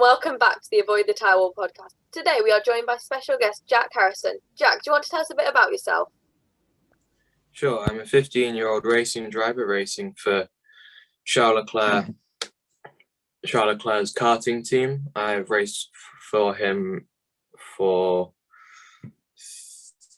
welcome back to the Avoid the Tyrewall podcast. Today we are joined by special guest Jack Harrison. Jack, do you want to tell us a bit about yourself? Sure, I'm a 15-year-old racing driver racing for Charles Leclerc's karting team. I've raced for him for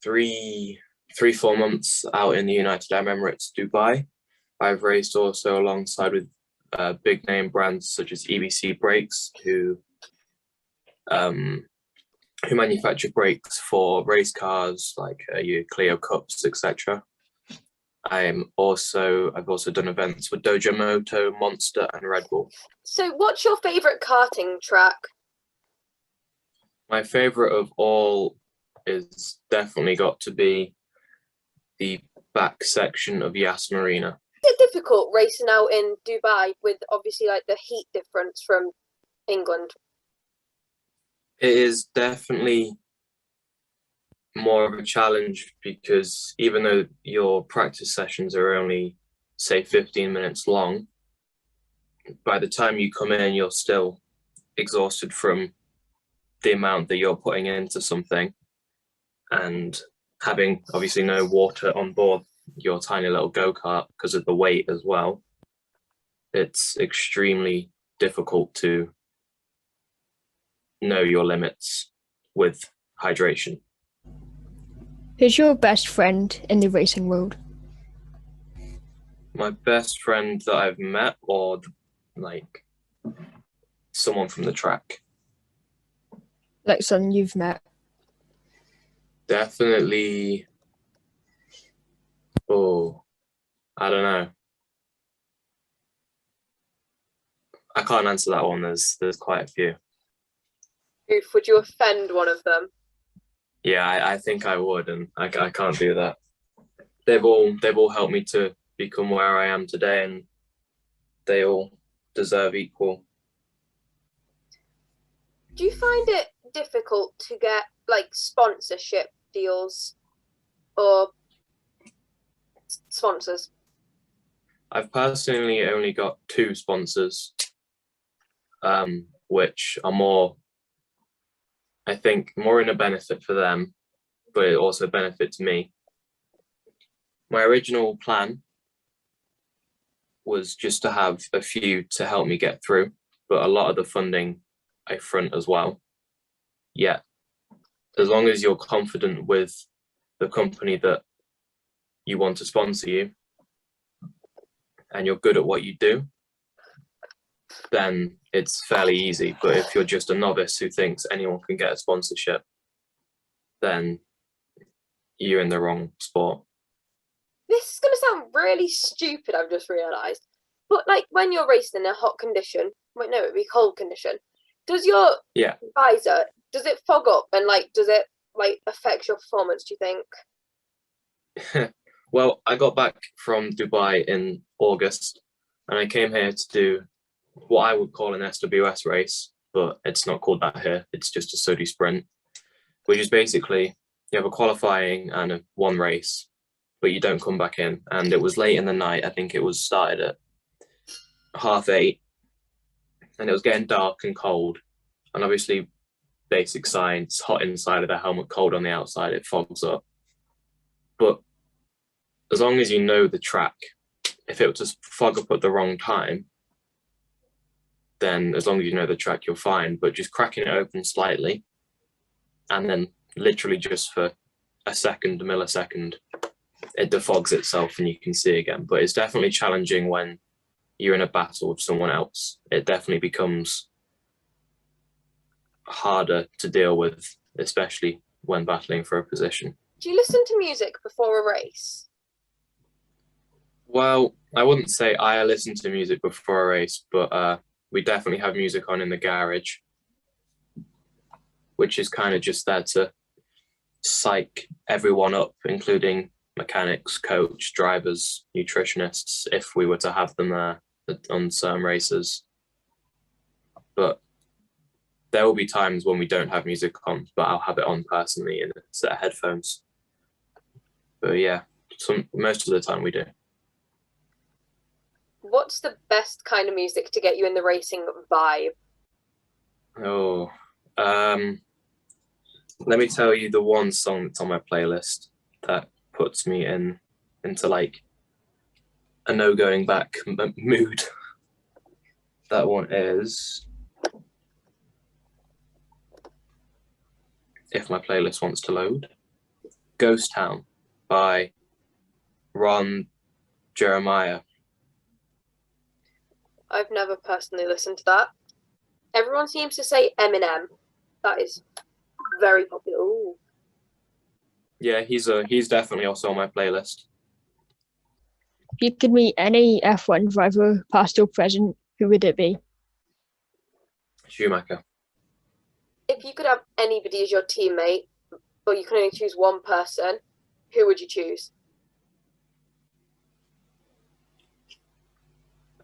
4 months out in the United Arab Emirates, Dubai. I've raced also alongside with big name brands such as EBC Brakes, who manufacture brakes for race cars like your Clio Cups, etc. I've also done events with Dojo Moto, Monster, and Red Bull. So, what's your favourite karting track? My favourite of all is definitely got to be the back section of Yas Marina. Is it difficult racing out in Dubai with obviously like the heat difference from England? It is definitely more of a challenge because even though your practice sessions are only, say, 15 minutes long, by the time you come in, you're still exhausted from the amount that you're putting into something, and having obviously no water on board your tiny little go-kart because of the weight as well. It's extremely difficult to know your limits with hydration. Who's your best friend in the racing world? My best friend that I've met, or like someone from the track? Like someone you've met? Definitely. Oh, I don't know. I can't answer that one. There's quite a few. Oof, would you offend one of them? Yeah, I think I would, and I can't do that. They've all helped me to become where I am today, and they all deserve equal. Do you find it difficult to get like sponsorship deals or sponsors? I've personally only got 2 sponsors, which are more, I think, more in a benefit for them, but it also benefits me. My original plan was just to have a few to help me get through, but a lot of the funding I front as well. Yeah, as long as you're confident with the company that you want to sponsor you and you're good at what you do, then it's fairly easy. But if you're just a novice who thinks anyone can get a sponsorship, then you're in the wrong sport. This is going to sound really stupid, I've just realised. But like when you're racing in a hot condition, wait, no, it'd be cold condition. Does your visor, does it fog up and like, does it like affect your performance, do you think? Well, I got back from Dubai in August and I came here to do what I would call an SWS race, but it's not called that here. It's just a SODI sprint, which is basically you have a qualifying and one race, but you don't come back in. And it was late in the night. I think it was started at 8:30, and it was getting dark and cold. And obviously, basic science, hot inside of the helmet, cold on the outside, it fogs up. But as long as you know the track, if it were to fog up at the wrong time, then as long as you know the track, you're fine. But just cracking it open slightly, and then literally just for a millisecond, it defogs itself and you can see again. But it's definitely challenging when you're in a battle with someone else. It definitely becomes harder to deal with, especially when battling for a position. Do you listen to music before a race? Well, I wouldn't say I listen to music before a race, but we definitely have music on in the garage, which is kind of just there to psych everyone up, including mechanics, coach, drivers, nutritionists, if we were to have them there on certain races. But there will be times when we don't have music on, but I'll have it on personally in a set of headphones. But yeah, most of the time we do. What's the best kind of music to get you in the racing vibe? Oh, let me tell you the one song that's on my playlist that puts me into like a no going back mood. That one is, if my playlist wants to load, Ghost Town by Ron Jeremiah. I've never personally listened to that. Everyone seems to say Eminem. That is very popular. Ooh. Yeah, he's definitely also on my playlist. If you could meet any F1 driver, past or present, who would it be? Schumacher. If you could have anybody as your teammate, but you can only choose one person, who would you choose?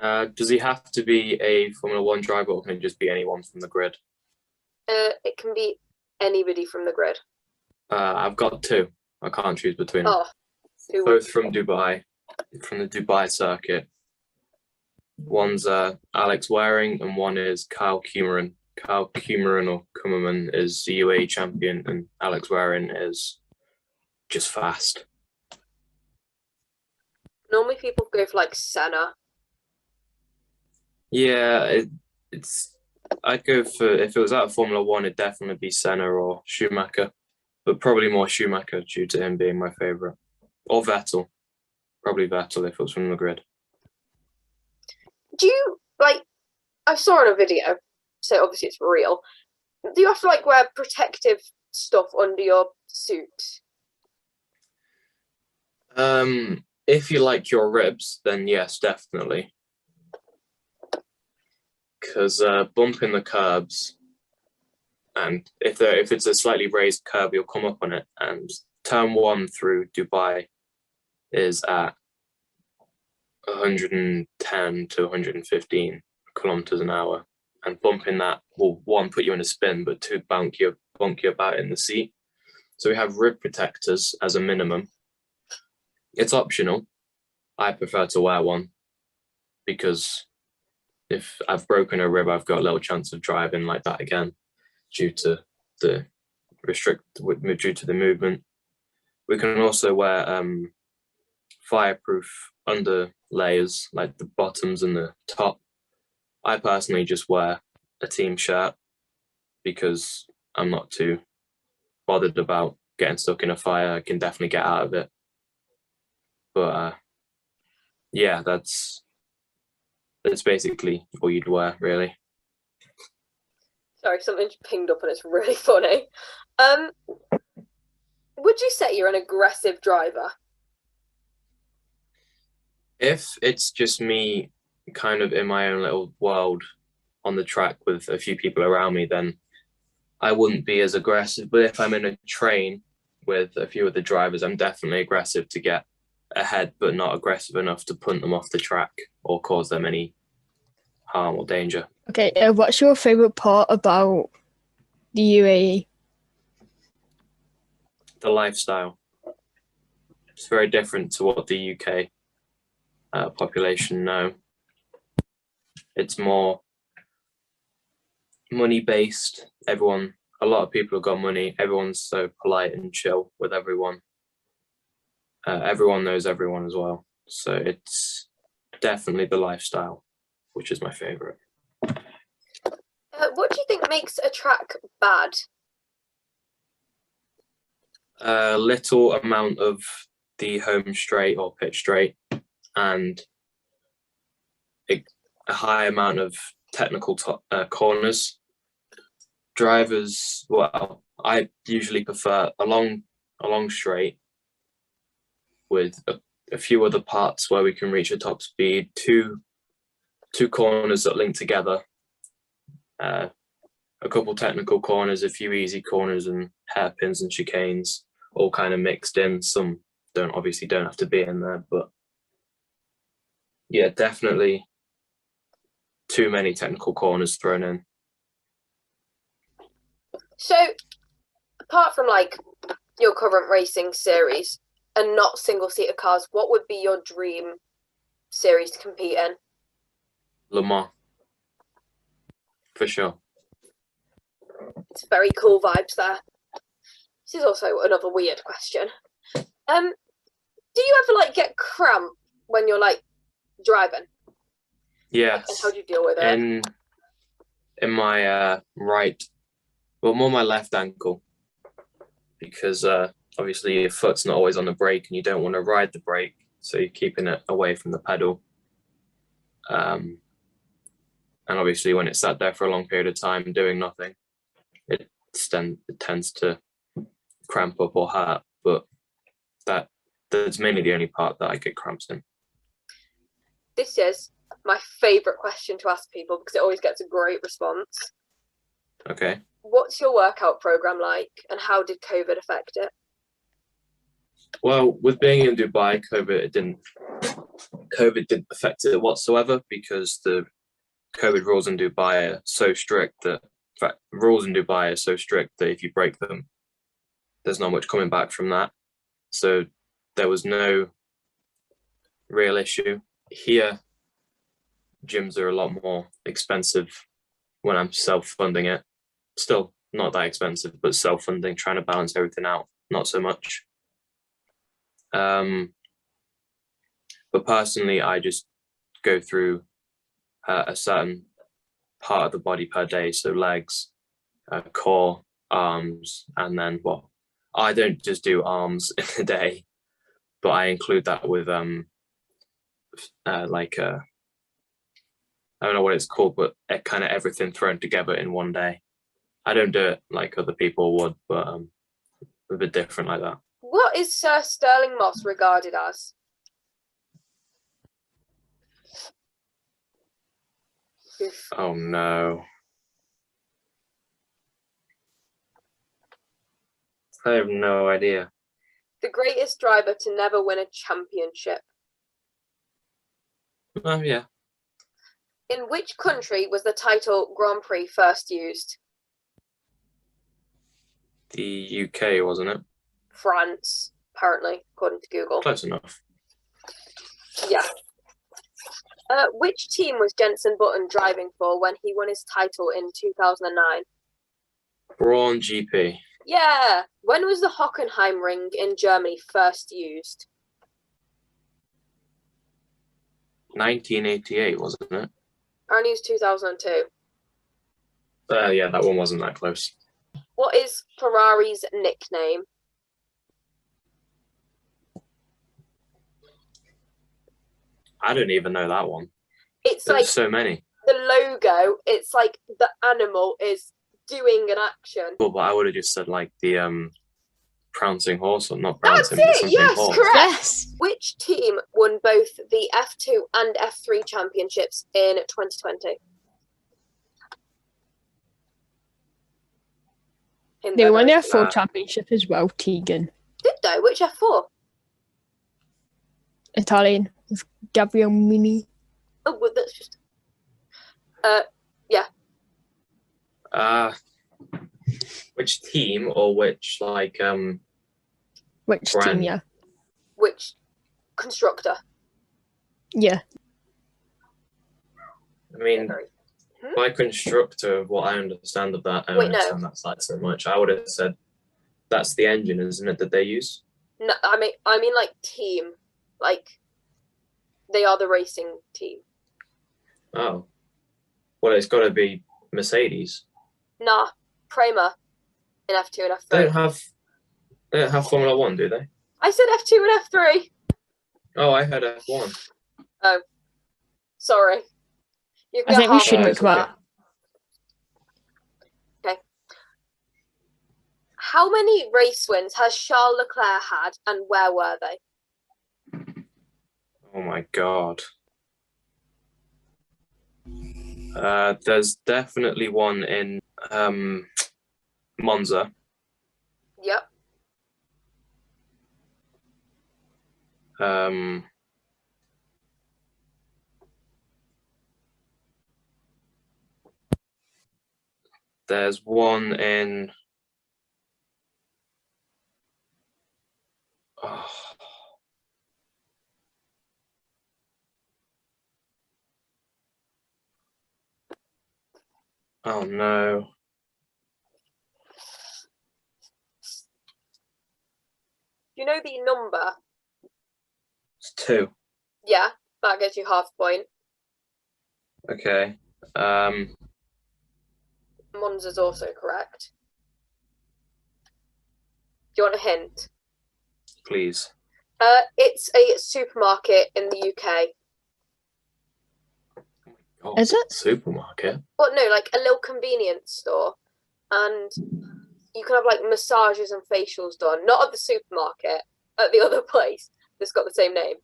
Does he have to be a Formula One driver, or can it just be anyone from the grid? It can be anybody from the grid. I've got two. I can't choose between them. Both from Dubai, from the Dubai circuit. One's Alex Waring and one is Kyle Kumaran. Kyle Kumaran or Kummerman is the UAE champion, and Alex Waring is just fast. Normally people go for like Senna. Yeah, I'd go for, if it was out of Formula One, it'd definitely be Senna or Schumacher, but probably more Schumacher due to him being my favourite. Or Vettel. Probably Vettel if it was from the grid. Do you, like, I saw in a video, so obviously it's real, do you have to, like, wear protective stuff under your suit? If you like your ribs, then yes, definitely. Because bumping the curbs, and if it's a slightly raised curb, you'll come up on it. And turn one through Dubai is at 110 to 115 kilometers an hour, and bumping that will, one, put you in a spin, but two, bonk you about in the seat. So we have rib protectors as a minimum. It's optional. I prefer to wear one because if I've broken a rib, I've got a little chance of driving like that again due to the movement. We can also wear fireproof under layers, like the bottoms and the top. I personally just wear a team shirt because I'm not too bothered about getting stuck in a fire. I can definitely get out of it. But yeah, that's basically all you'd wear, really. Sorry, something just pinged up and it's really funny. Would you say you're an aggressive driver? If it's just me kind of in my own little world on the track with a few people around me, then I wouldn't be as aggressive. But if I'm in a train with a few of the drivers, I'm definitely aggressive to get ahead, but not aggressive enough to punt them off the track or cause them any harm or danger. Okay, what's your favourite part about the UAE? The lifestyle. It's very different to what the UK population know. It's more money-based. A lot of people have got money. Everyone's so polite and chill with everyone. Everyone knows everyone as well. So it's definitely the lifestyle, which is my favourite. What do you think makes a track bad? A little amount of the home straight or pitch straight, and a high amount of technical corners. Drivers, well, I usually prefer a long straight with a few other parts where we can reach a top speed, two corners that link together, a couple technical corners, a few easy corners and hairpins and chicanes, all kind of mixed in. Some don't have to be in there, but yeah, definitely too many technical corners thrown in. So, apart from like your current racing series and not single-seater cars, what would be your dream series to compete in? Le Mans, for sure. It's very cool vibes there. This is also another weird question. Do you ever like get cramp when you're like driving? Yes. And how do you deal with it? In my right, well, more my left ankle, because obviously your foot's not always on the brake and you don't want to ride the brake, so you're keeping it away from the pedal. And obviously when it's sat there for a long period of time doing nothing, it tends to cramp up or hurt, but that's mainly the only part that I get cramps in. This is my favourite question to ask people because it always gets a great response. Okay. What's your workout program like, and how did COVID affect it? Well, with being in Dubai, COVID didn't affect it whatsoever, because the COVID rules in Dubai are so strict that, in fact, rules in Dubai are so strict that if you break them, there's not much coming back from that. So there was no real issue. Here, gyms are a lot more expensive when I'm self-funding it. Still not that expensive, but self-funding, trying to balance everything out, not so much. But personally, I just go through a certain part of the body per day, so legs, core, arms, and then, well, I don't just do arms in a day, but I include that with I don't know what it's called, but kind of everything thrown together in one day. I don't do it like other people would, but a bit different like that. What is Sir Sterling Moss regarded as? Oh no. I have no idea. The greatest driver to never win a championship. Oh yeah. In which country was the title Grand Prix first used? The UK, wasn't it? France, apparently, according to Google. Close enough. Yeah. Which team was Jenson Button driving for when he won his title in 2009? Braun GP. Yeah. When was the Hockenheim ring in Germany first used? 1988, wasn't it? Apparently it was 2002. Yeah, that one wasn't that close. What is Ferrari's nickname? I don't even know that one. It's There's like so many. the logo. It's like the animal is doing an action. Well, but I would have just said like the prancing horse, or not prancing, That's but it. something Yes, horse. correct. Yes. Which team won both the F2 and F3 championships in 2020? They won their F4 championship as well, Teagan. Did they? Which F4? Italian, with Gabriel Mini. Oh, well, that's just... yeah. Which team, or which, like, Which brand? team, yeah. Which constructor? Yeah. I mean, by constructor, what I understand of that, I don't understand that side so much. I would have said that's the engine, isn't it, that they use? No, I mean like team. Like, they are the racing team. Oh. Well, it's got to be Mercedes. Nah, Prema in F2 and F3. They don't have Formula One, do they? I said F2 and F3. Oh, I had F1. Oh, sorry. I think we shouldn't come out. Okay. How many race wins has Charles Leclerc had, and where were they? Oh my god. There's definitely one in Monza. Yep. There's one in oh no. Do you know the number? It's 2. Yeah, that gets you half a point. Okay. Monza's also correct. Do you want a hint? Please. It's a supermarket in the UK. Oh, Is it? Supermarket? Well, no, like a little convenience store. And you can have like massages and facials done. Not at the supermarket, at the other place that's got the same name.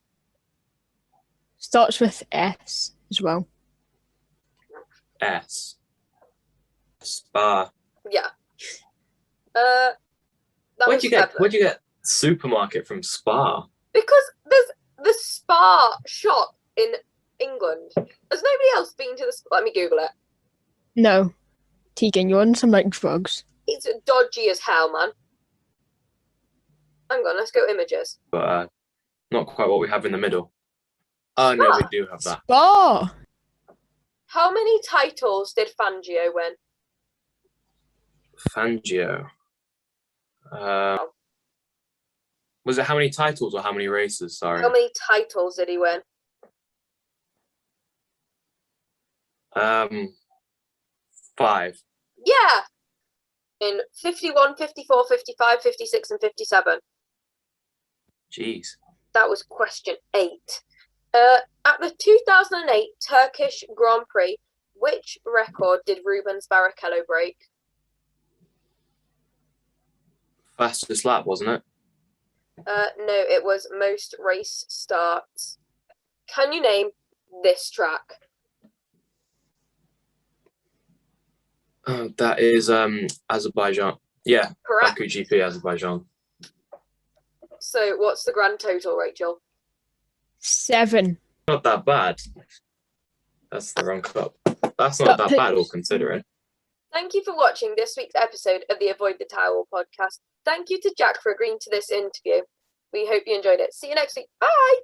Starts with S as well. S. Spa. Yeah. Where'd you get supermarket from Spa? Because there's the Spa shop in England. Has nobody else been to the Spa? Let me Google it. No. Teagan, you're on some like drugs. It's dodgy as hell, man. Hang on, let's go images. But not quite what we have in the middle. Oh, no, we do have that. Spa! How many titles did Fangio win? Fangio. Was it how many titles or how many races? Sorry. How many titles did he win? 5. Yeah! In 51, 54, 55, 56 and 57. Jeez. That was question 8. At the 2008 Turkish Grand Prix, which record did Rubens Barrichello break? Fastest lap, wasn't it? No, it was most race starts. Can you name this track? That is Azerbaijan. Yeah, Correct. Baku GP Azerbaijan. So what's the grand total, Rachel? 7. Not that bad. That's the wrong cup. That's not that bad, all considering. Thank you for watching this week's episode of the Avoid the Tyrewall podcast. Thank you to Jack for agreeing to this interview. We hope you enjoyed it. See you next week. Bye!